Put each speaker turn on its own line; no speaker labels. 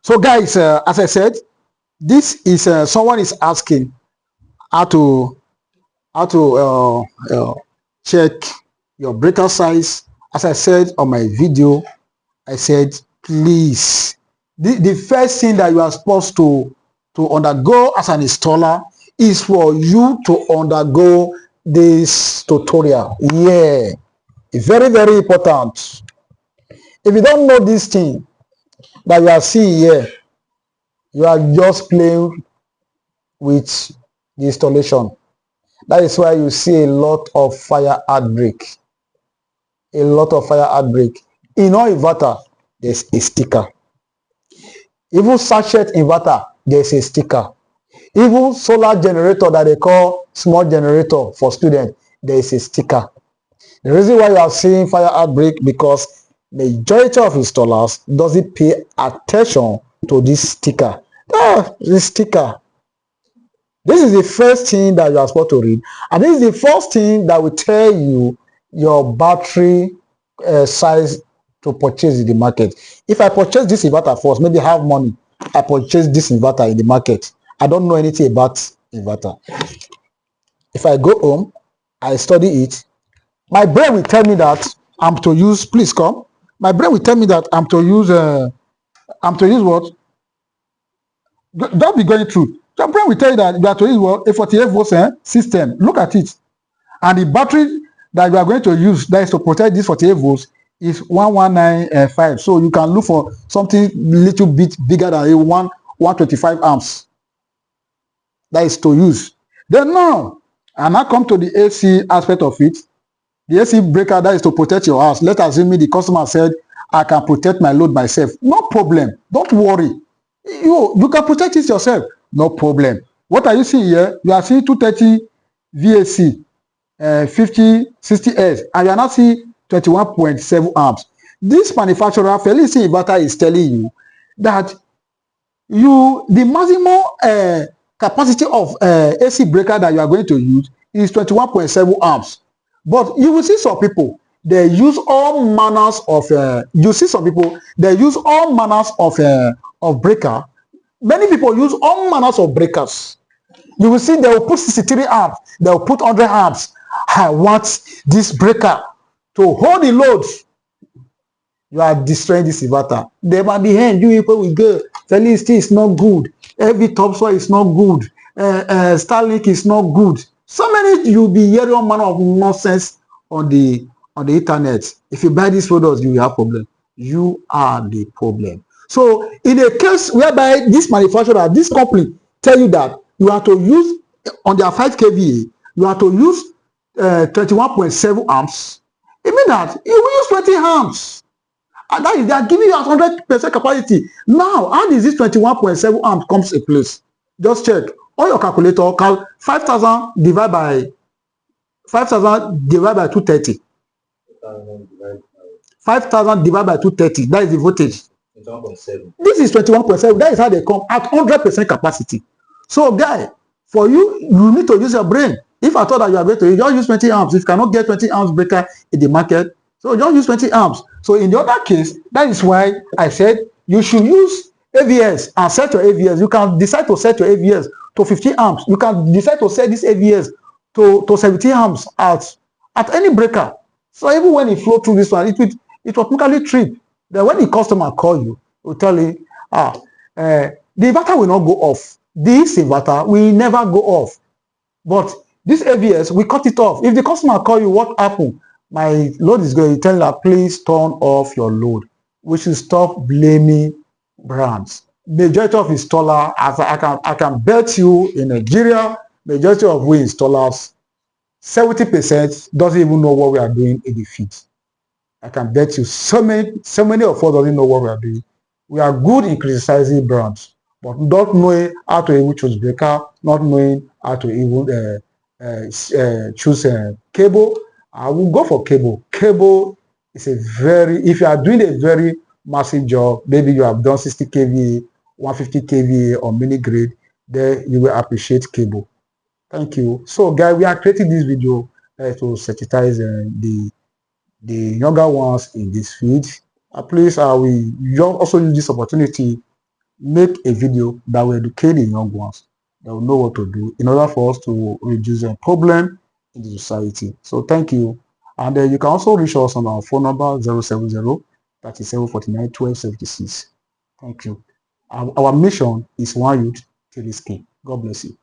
So guys, as I said, this is someone is asking how to check your breaker size. As I said on my video, I said, please, the first thing that you are supposed to undergo as an installer is for you to undergo this tutorial. Yeah, very, very important. If you don't know this thing that you are seeing here, you are just playing with the installation. That is why you see a lot of fire outbreak. A lot of fire outbreak. In all inverter, there's a sticker. Even sachet inverter, there's a sticker. Even solar generator that they call small generator for students, there is a sticker. The reason why you are seeing fire outbreak because majority of installers doesn't pay attention to this sticker. This sticker. This is the first thing that you are supposed to read, and this is the first thing that will tell you your battery size to purchase in the market. If I purchase this inverter first, maybe I have money, I purchase this inverter in the market. I don't know anything about inverter. If I go home, I study it, my brain will tell me that I'm to use, please come. My brain will tell me that I'm to use what? Don't be going through. Your brain will tell you that you are to use what? A 48 volts system. Look at it. And the battery that you are going to use that is to protect this 48 volts is 1195. So you can look for something little bit bigger than a 125 amps. That is to use. Then now, and I come to the AC aspect of it. The AC breaker that is to protect your house. Let us assume the customer said, I can protect my load myself. No problem. Don't worry. You can protect it yourself. No problem. What are you seeing here? You are seeing 230 VAC, 50, 60S, and you are not seeing 21.7 amps. This manufacturer, Felicity Inverter, is telling you that the maximum capacity of AC breaker that you are going to use is 21.7 amps. But you will see some people, they use all manners of of breaker. Many people use all manners of breakers. You will see they will put 63 amps, they will put 100 amps. I want this breaker to hold the load. You are destroying this inverter. Then at the end, you people will go, Felicity is not good. Every topsoil is not good. Starlink is not good. So many, you'll be hearing all manner of nonsense on the internet. If you buy these products, you will have problem. You are the problem. So in a case whereby this manufacturer, this company tell you that you have to use on their 5 kVA, you have to use 21.7 amps. It means that you will use 20 amps. And that is, they are giving you 100% capacity. Now, how does this 21.7 amps comes in place? Just check. On your calculator, 5,000 divided by 230. 5,000 divided by 230. That is the voltage. 21.7. This is 21.7. That is how they come at 100% capacity. So, guy, for you, you need to use your brain. If I thought that you are going to just use 20 amps, if you cannot get 20 amps breaker in the market, so just use 20 amps. So in the other case, that is why I said you should use AVS and set your AVS. You can decide to set your AVS to 50 amps. You can decide to set this AVS to 70 amps at any breaker. So even when it flow through this one, it automatically trip. Then when the customer call you, will tell you, the inverter will not go off. This inverter will never go off. But this AVS, we cut it off. If the customer call you, what happened? My load is going to tell her, please turn off your load. We should stop blaming brands. Majority of installers, as I can bet you in Nigeria, majority of we installers, 70% doesn't even know what we are doing in the field. I can bet you so many of us don't know what we are doing. We are good in criticizing brands, but not knowing how to even choose breaker, not knowing how to even choose cable. I will go for cable. Cable is if you are doing a very massive job, maybe you have done 60 kVA, 150 kVA or mini grid, then you will appreciate cable. Thank you. So guys, we are creating this video to sensitize the younger ones in this field. Please, we also use this opportunity make a video that will educate the young ones, that will know what to do in order for us to reduce the problem in the society. So thank you. And you can also reach us on our phone number 070-3749-1276. Thank you. Our mission is one youth to this king. God bless you.